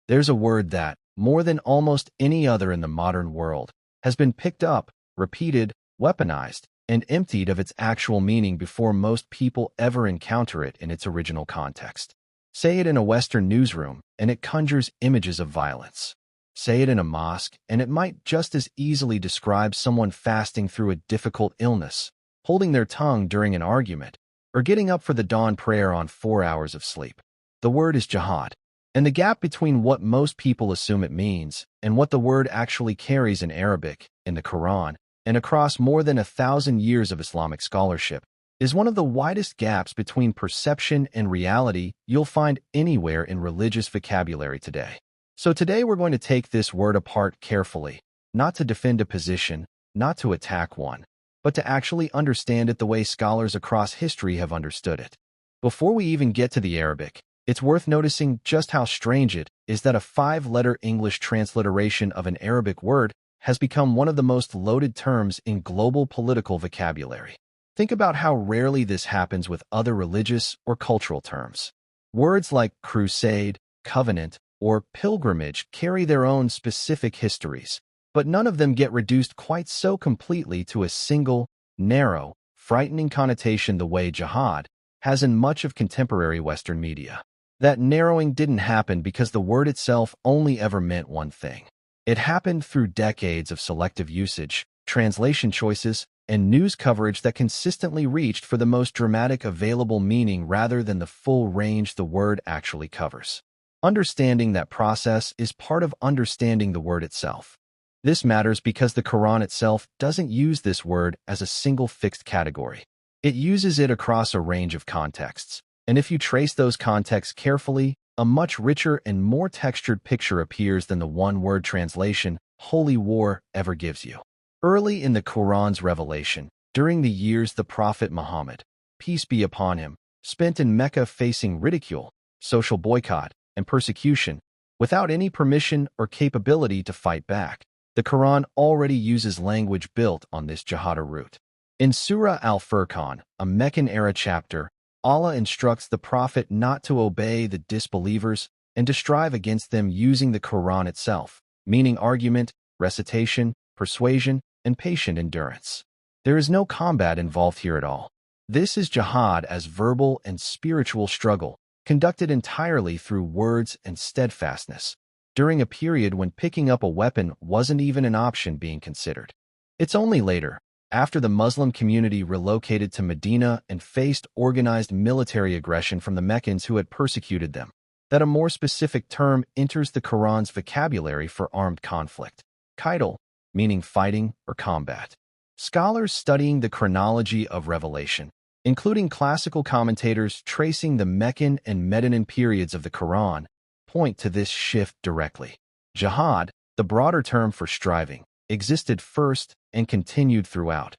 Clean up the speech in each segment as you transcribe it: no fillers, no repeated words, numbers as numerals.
there's a word that, more than almost any other in the modern world, has been picked up, repeated, weaponized, and emptied of its actual meaning before most people ever encounter it in its original context. Say it in a Western newsroom, and it conjures images of violence. Say it in a mosque, and it might just as easily describe someone fasting through a difficult illness, holding their tongue during an argument, or getting up for the dawn prayer on 4 hours of sleep. The word is jihad, and the gap between what most people assume it means and what the word actually carries in Arabic, in the Quran, and across more than 1,000 years of Islamic scholarship, is one of the widest gaps between perception and reality you'll find anywhere in religious vocabulary today. So today we're going to take this word apart carefully, not to defend a position, not to attack one, but to actually understand it the way scholars across history have understood it. Before we even get to the Arabic, it's worth noticing just how strange it is that a 5-letter English transliteration of an Arabic word has become one of the most loaded terms in global political vocabulary. Think about how rarely this happens with other religious or cultural terms. Words like crusade, covenant, or pilgrimage carry their own specific histories, but none of them get reduced quite so completely to a single, narrow, frightening connotation the way jihad has in much of contemporary Western media. That narrowing didn't happen because the word itself only ever meant one thing. It happened through decades of selective usage, translation choices, and news coverage that consistently reached for the most dramatic available meaning rather than the full range the word actually covers. Understanding that process is part of understanding the word itself. This matters because the Quran itself doesn't use this word as a single fixed category. It uses it across a range of contexts, and if you trace those contexts carefully, a much richer and more textured picture appears than the one-word translation, holy war, ever gives you. Early in the Quran's revelation, during the years the Prophet Muhammad, peace be upon him, spent in Mecca facing ridicule, social boycott, and persecution, without any permission or capability to fight back, the Quran already uses language built on this jihad route. In Surah Al-Furqan, a Meccan-era chapter, Allah instructs the Prophet not to obey the disbelievers and to strive against them using the Quran itself, meaning argument, recitation, persuasion, and patient endurance. There is no combat involved here at all. This is jihad as verbal and spiritual struggle, conducted entirely through words and steadfastness, during a period when picking up a weapon wasn't even an option being considered. It's only later, after the Muslim community relocated to Medina and faced organized military aggression from the Meccans who had persecuted them, that a more specific term enters the Quran's vocabulary for armed conflict, qital, meaning fighting or combat. Scholars studying the chronology of revelation, including classical commentators tracing the Meccan and Medinan periods of the Quran, point to this shift directly. Jihad, the broader term for striving, existed first and continued throughout.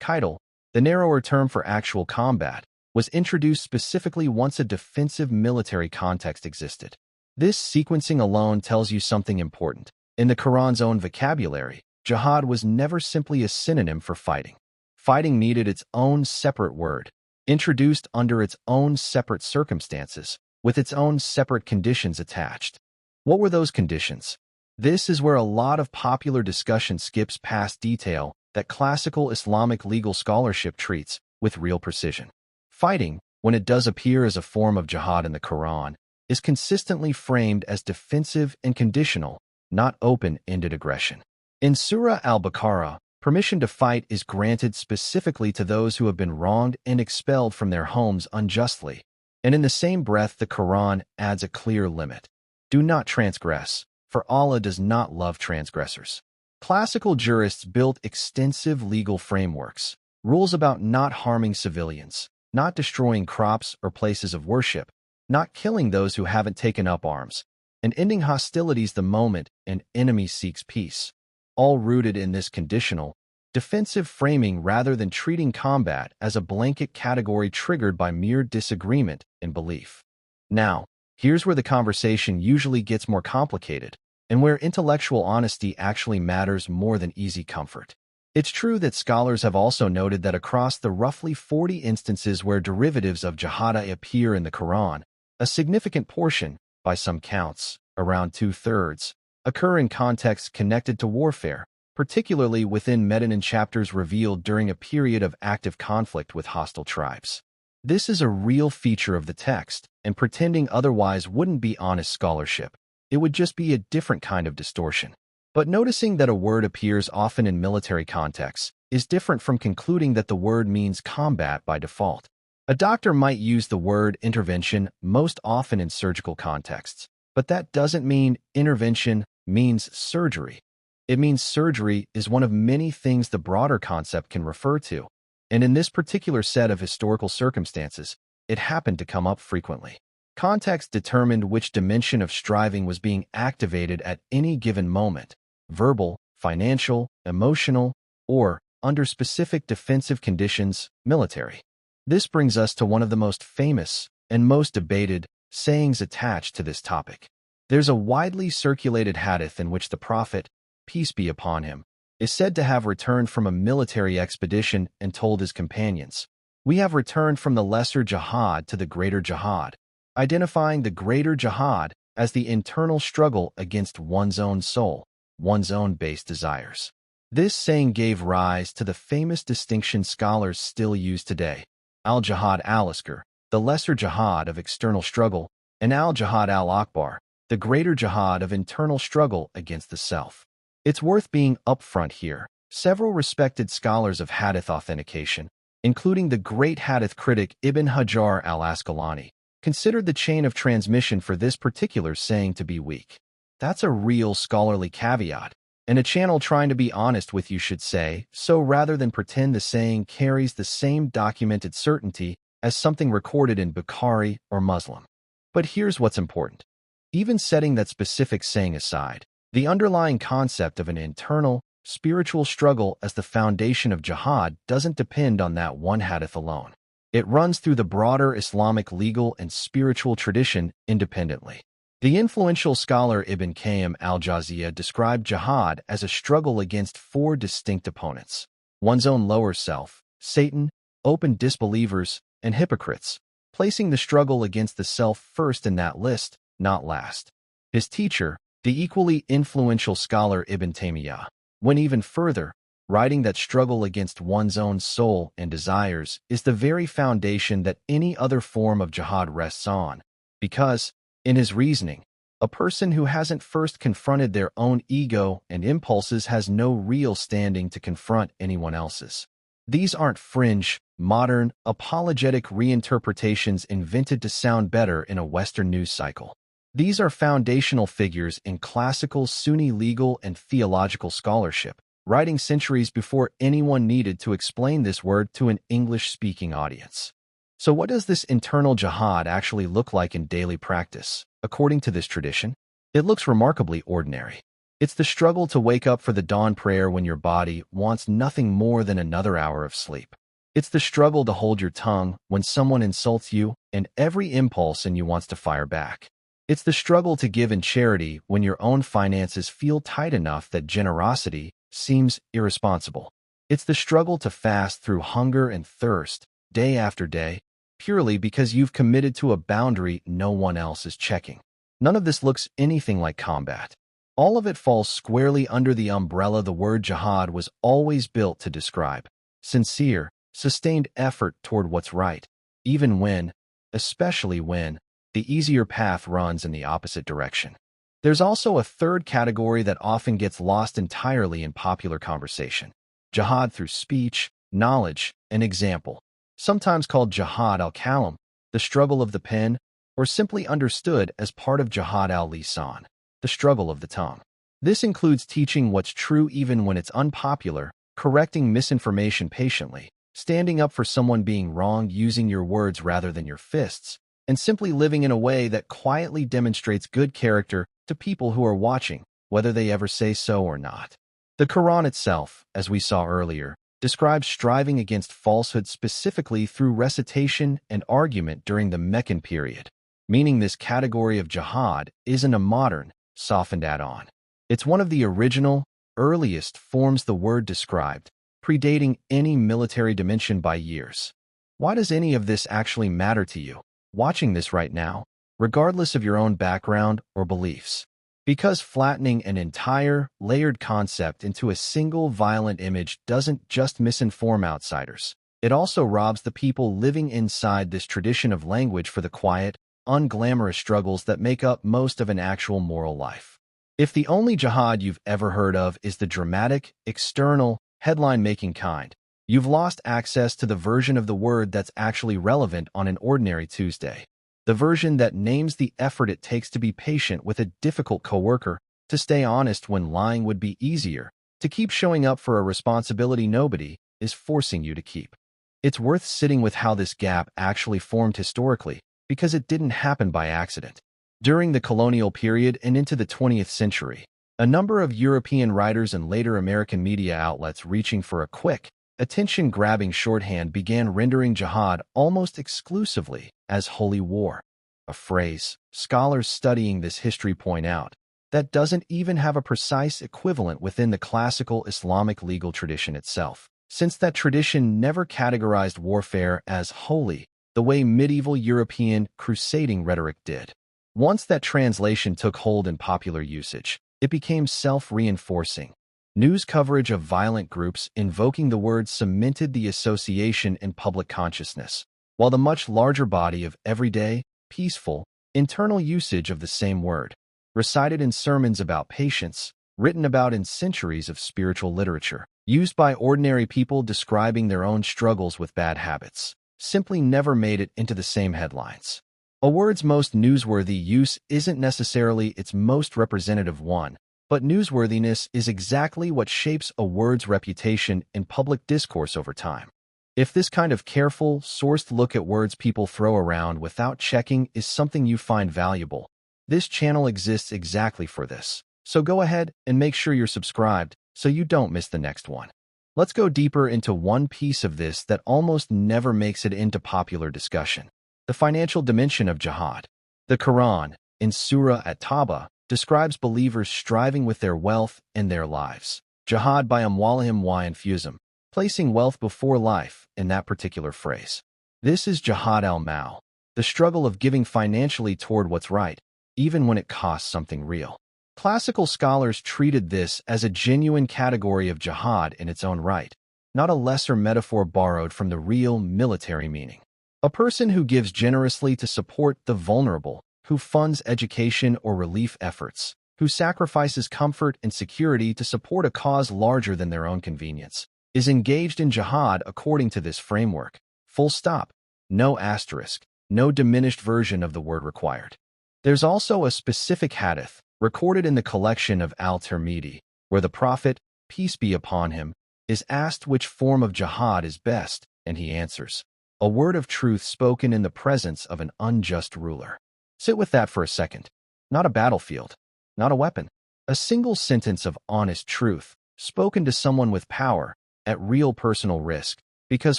Qital, the narrower term for actual combat, was introduced specifically once a defensive military context existed. This sequencing alone tells you something important. In the Quran's own vocabulary, jihad was never simply a synonym for fighting. Fighting needed its own separate word, introduced under its own separate circumstances, with its own separate conditions attached. What were those conditions? This is where a lot of popular discussion skips past detail that classical Islamic legal scholarship treats with real precision. Fighting, when it does appear as a form of jihad in the Quran, is consistently framed as defensive and conditional, not open-ended aggression. In Surah Al-Baqarah, permission to fight is granted specifically to those who have been wronged and expelled from their homes unjustly, and in the same breath the Quran adds a clear limit. Do not transgress, for Allah does not love transgressors. Classical jurists built extensive legal frameworks, rules about not harming civilians, not destroying crops or places of worship, not killing those who haven't taken up arms, and ending hostilities the moment an enemy seeks peace, all rooted in this conditional, defensive framing rather than treating combat as a blanket category triggered by mere disagreement in belief. Now, here's where the conversation usually gets more complicated, and where intellectual honesty actually matters more than easy comfort. It's true that scholars have also noted that across the roughly 40 instances where derivatives of jihad appear in the Quran, a significant portion, by some counts, around 2/3, occur in contexts connected to warfare, particularly within Medinan chapters revealed during a period of active conflict with hostile tribes. This is a real feature of the text, and pretending otherwise wouldn't be honest scholarship. It would just be a different kind of distortion. But noticing that a word appears often in military contexts is different from concluding that the word means combat by default. A doctor might use the word intervention most often in surgical contexts, but that doesn't mean intervention means surgery. It means surgery is one of many things the broader concept can refer to, and in this particular set of historical circumstances, it happened to come up frequently. Context determined which dimension of striving was being activated at any given moment: verbal, financial, emotional, or, under specific defensive conditions, military. This brings us to one of the most famous and most debated sayings attached to this topic. There's a widely circulated hadith in which the Prophet, peace be upon him, is said to have returned from a military expedition and told his companions, "We have returned from the lesser jihad to the greater jihad," identifying the greater jihad as the internal struggle against one's own soul, one's own base desires. This saying gave rise to the famous distinction scholars still use today: al-jihad al-askar, the lesser jihad of external struggle, and al-jihad al-akbar, the greater jihad of internal struggle against the self. It's worth being upfront here. Several respected scholars of hadith authentication, including the great hadith critic Ibn Hajar al-Asqalani, considered the chain of transmission for this particular saying to be weak. That's a real scholarly caveat, and a channel trying to be honest with you should say so rather than pretend the saying carries the same documented certainty as something recorded in Bukhari or Muslim. But here's what's important. Even setting that specific saying aside, the underlying concept of an internal, spiritual struggle as the foundation of jihad doesn't depend on that one hadith alone. It runs through the broader Islamic legal and spiritual tradition independently. The influential scholar Ibn Qayyim al-Jawziyya described jihad as a struggle against four distinct opponents: one's own lower self, Satan, open disbelievers, and hypocrites, placing the struggle against the self first in that list, not last. His teacher, the equally influential scholar Ibn Taymiyyah, went even further, writing that struggle against one's own soul and desires is the very foundation that any other form of jihad rests on, because, in his reasoning, a person who hasn't first confronted their own ego and impulses has no real standing to confront anyone else's. These aren't fringe, modern, apologetic reinterpretations invented to sound better in a Western news cycle. These are foundational figures in classical Sunni legal and theological scholarship, writing centuries before anyone needed to explain this word to an English-speaking audience. So what does this internal jihad actually look like in daily practice, according to this tradition? It looks remarkably ordinary. It's the struggle to wake up for the dawn prayer when your body wants nothing more than another hour of sleep. It's the struggle to hold your tongue when someone insults you and every impulse in you wants to fire back. It's the struggle to give in charity when your own finances feel tight enough that generosity seems irresponsible. It's the struggle to fast through hunger and thirst, day after day, purely because you've committed to a boundary no one else is checking. None of this looks anything like combat. All of it falls squarely under the umbrella the word jihad was always built to describe: sincere, sustained effort toward what's right, even when, especially when, the easier path runs in the opposite direction. There's also a third category that often gets lost entirely in popular conversation: jihad through speech, knowledge, and example, sometimes called jihad al-kalam, the struggle of the pen, or simply understood as part of jihad al-lisan, the struggle of the tongue. This includes teaching what's true even when it's unpopular, correcting misinformation patiently, standing up for someone being wrong using your words rather than your fists, and simply living in a way that quietly demonstrates good character to people who are watching, whether they ever say so or not. The Quran itself, as we saw earlier, describes striving against falsehood specifically through recitation and argument during the Meccan period, meaning this category of jihad isn't a modern, softened add-on. It's one of the original, earliest forms the word described, predating any military dimension by years. Why does any of this actually matter to you? Watching this right now, regardless of your own background or beliefs. Because flattening an entire, layered concept into a single violent image doesn't just misinform outsiders. It also robs the people living inside this tradition of language for the quiet, unglamorous struggles that make up most of an actual moral life. If the only jihad you've ever heard of is the dramatic, external, headline-making kind, you've lost access to the version of the word that's actually relevant on an ordinary Tuesday. The version that names the effort it takes to be patient with a difficult coworker, to stay honest when lying would be easier, to keep showing up for a responsibility nobody is forcing you to keep. It's worth sitting with how this gap actually formed historically, because it didn't happen by accident. During the colonial period and into the 20th century, a number of European writers and later American media outlets reaching for a quick, attention-grabbing shorthand began rendering jihad almost exclusively as holy war, a phrase scholars studying this history point out that doesn't even have a precise equivalent within the classical Islamic legal tradition itself, since that tradition never categorized warfare as holy the way medieval European crusading rhetoric did. Once that translation took hold in popular usage, it became self-reinforcing. News coverage of violent groups invoking the word cemented the association in public consciousness, while the much larger body of everyday, peaceful, internal usage of the same word, recited in sermons about patience, written about in centuries of spiritual literature, used by ordinary people describing their own struggles with bad habits, simply never made it into the same headlines. A word's most newsworthy use isn't necessarily its most representative one, but newsworthiness is exactly what shapes a word's reputation in public discourse over time. If this kind of careful, sourced look at words people throw around without checking is something you find valuable, this channel exists exactly for this. So go ahead and make sure you're subscribed so you don't miss the next one. Let's go deeper into one piece of this that almost never makes it into popular discussion: the financial dimension of jihad. The Quran, in Surah At-Tawbah, describes believers striving with their wealth and their lives. Jihad by amwalihim wa anfusihim, placing wealth before life in that particular phrase. This is jihad al-mal, the struggle of giving financially toward what's right, even when it costs something real. Classical scholars treated this as a genuine category of jihad in its own right, not a lesser metaphor borrowed from the real military meaning. A person who gives generously to support the vulnerable, who funds education or relief efforts, who sacrifices comfort and security to support a cause larger than their own convenience, is engaged in jihad according to this framework. Full stop. No asterisk. No diminished version of the word required. There's also a specific hadith, recorded in the collection of Al-Tirmidhi, where the Prophet, peace be upon him, is asked which form of jihad is best, and he answers, a word of truth spoken in the presence of an unjust ruler. Sit with that for a second. Not a battlefield, not a weapon. A single sentence of honest truth, spoken to someone with power, at real personal risk, because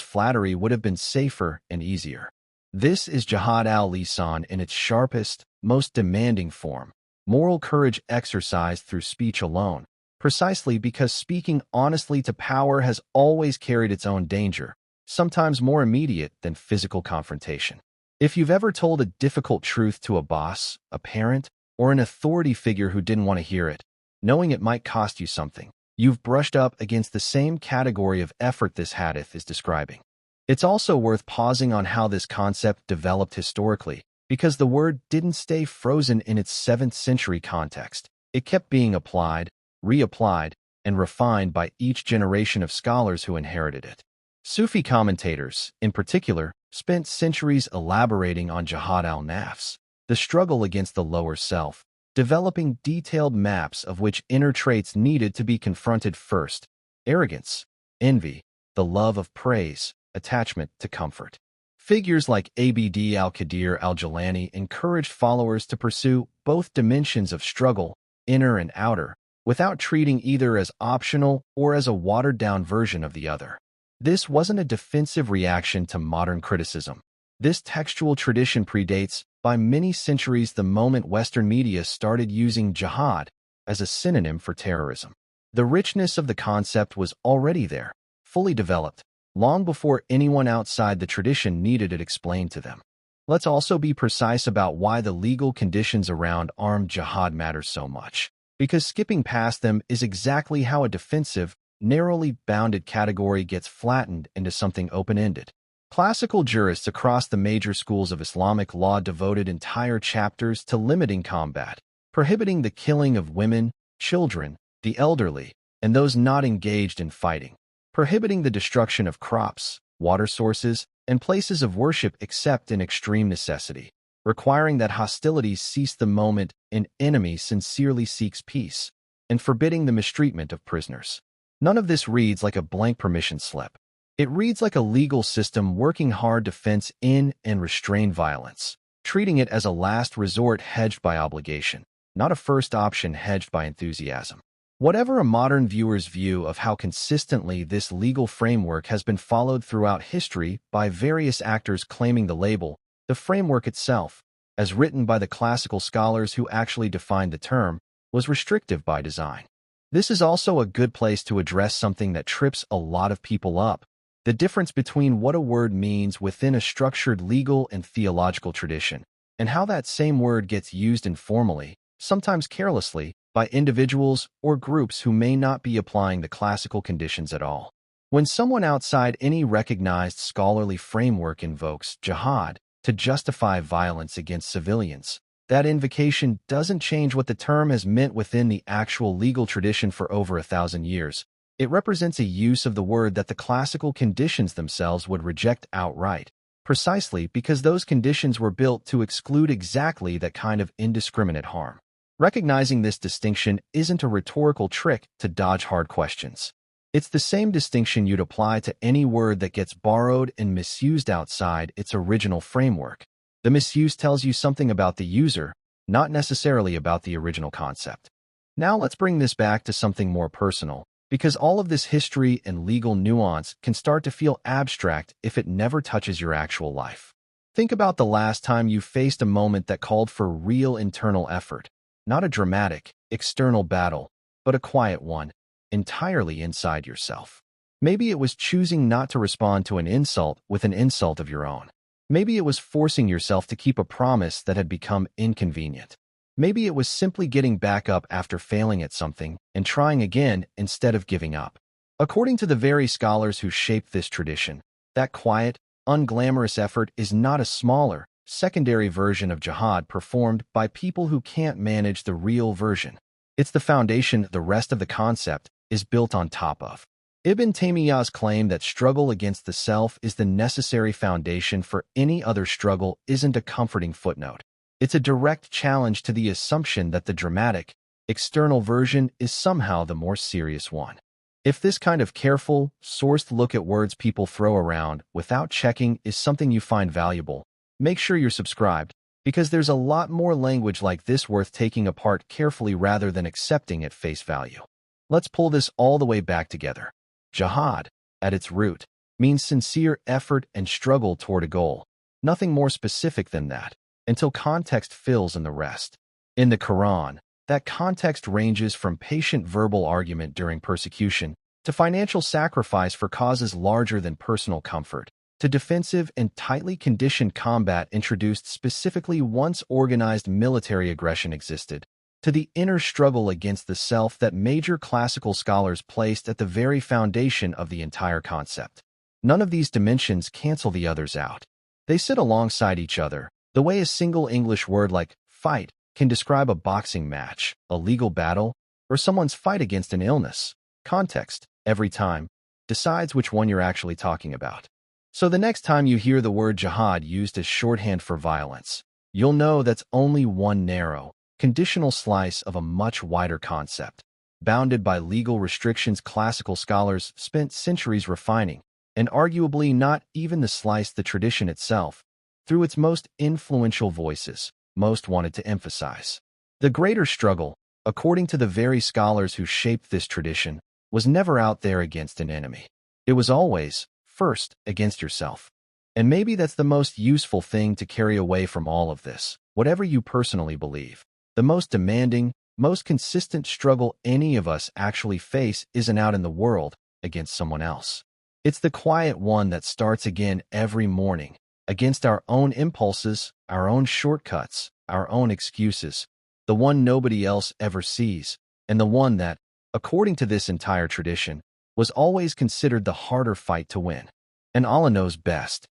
flattery would have been safer and easier. This is jihad al-lisan in its sharpest, most demanding form, moral courage exercised through speech alone, precisely because speaking honestly to power has always carried its own danger, sometimes more immediate than physical confrontation. If you've ever told a difficult truth to a boss, a parent, or an authority figure who didn't want to hear it, knowing it might cost you something, you've brushed up against the same category of effort this hadith is describing. It's also worth pausing on how this concept developed historically, because the word didn't stay frozen in its 7th century context. It kept being applied, reapplied, and refined by each generation of scholars who inherited it. Sufi commentators, in particular, spent centuries elaborating on jihad al-nafs, the struggle against the lower self, developing detailed maps of which inner traits needed to be confronted first: arrogance, envy, the love of praise, attachment to comfort. Figures like Abd al-Qadir al-Jilani encouraged followers to pursue both dimensions of struggle, inner and outer, without treating either as optional or as a watered-down version of the other. This wasn't a defensive reaction to modern criticism. This textual tradition predates, by many centuries, the moment Western media started using jihad as a synonym for terrorism. The richness of the concept was already there, fully developed, long before anyone outside the tradition needed it explained to them. Let's also be precise about why the legal conditions around armed jihad matter so much. Because skipping past them is exactly how a defensive, narrowly bounded category gets flattened into something open-ended. Classical jurists across the major schools of Islamic law devoted entire chapters to limiting combat, prohibiting the killing of women, children, the elderly, and those not engaged in fighting, prohibiting the destruction of crops, water sources, and places of worship except in extreme necessity, requiring that hostilities cease the moment an enemy sincerely seeks peace, and forbidding the mistreatment of prisoners. None of this reads like a blank permission slip. It reads like a legal system working hard to fence in and restrain violence, treating it as a last resort hedged by obligation, not a first option hedged by enthusiasm. Whatever a modern viewer's view of how consistently this legal framework has been followed throughout history by various actors claiming the label, the framework itself, as written by the classical scholars who actually defined the term, was restrictive by design. This is also a good place to address something that trips a lot of people up: the difference between what a word means within a structured legal and theological tradition, and how that same word gets used informally, sometimes carelessly, by individuals or groups who may not be applying the classical conditions at all. When someone outside any recognized scholarly framework invokes jihad to justify violence against civilians, that invocation doesn't change what the term has meant within the actual legal tradition for over 1,000 years. It represents a use of the word that the classical conditions themselves would reject outright, precisely because those conditions were built to exclude exactly that kind of indiscriminate harm. Recognizing this distinction isn't a rhetorical trick to dodge hard questions. It's the same distinction you'd apply to any word that gets borrowed and misused outside its original framework. The misuse tells you something about the user, not necessarily about the original concept. Now let's bring this back to something more personal, because all of this history and legal nuance can start to feel abstract if it never touches your actual life. Think about the last time you faced a moment that called for real internal effort. Not a dramatic, external battle, but a quiet one, entirely inside yourself. Maybe it was choosing not to respond to an insult with an insult of your own. Maybe it was forcing yourself to keep a promise that had become inconvenient. Maybe it was simply getting back up after failing at something and trying again instead of giving up. According to the very scholars who shaped this tradition, that quiet, unglamorous effort is not a smaller, secondary version of jihad performed by people who can't manage the real version. It's the foundation the rest of the concept is built on top of. Ibn Taymiyyah's claim that struggle against the self is the necessary foundation for any other struggle isn't a comforting footnote. It's a direct challenge to the assumption that the dramatic, external version is somehow the more serious one. If this kind of careful, sourced look at words people throw around without checking is something you find valuable, make sure you're subscribed, because there's a lot more language like this worth taking apart carefully rather than accepting at face value. Let's pull this all the way back together. Jihad, at its root, means sincere effort and struggle toward a goal. Nothing more specific than that, until context fills in the rest. In the Quran, that context ranges from patient verbal argument during persecution to financial sacrifice for causes larger than personal comfort, to defensive and tightly conditioned combat introduced specifically once organized military aggression existed, to the inner struggle against the self that major classical scholars placed at the very foundation of the entire concept. None of these dimensions cancel the others out. They sit alongside each other, the way a single English word like fight can describe a boxing match, a legal battle, or someone's fight against an illness. Context, every time, decides which one you're actually talking about. So the next time you hear the word jihad used as shorthand for violence, you'll know that's only one narrow, conditional slice of a much wider concept, bounded by legal restrictions classical scholars spent centuries refining, and arguably not even the slice the tradition itself, through its most influential voices, most wanted to emphasize. The greater struggle, according to the very scholars who shaped this tradition, was never out there against an enemy. It was always, first, against yourself. And maybe that's the most useful thing to carry away from all of this, whatever you personally believe. The most demanding, most consistent struggle any of us actually face isn't out in the world against someone else. It's the quiet one that starts again every morning, against our own impulses, our own shortcuts, our own excuses, the one nobody else ever sees, and the one that, according to this entire tradition, was always considered the harder fight to win. And Allah knows best.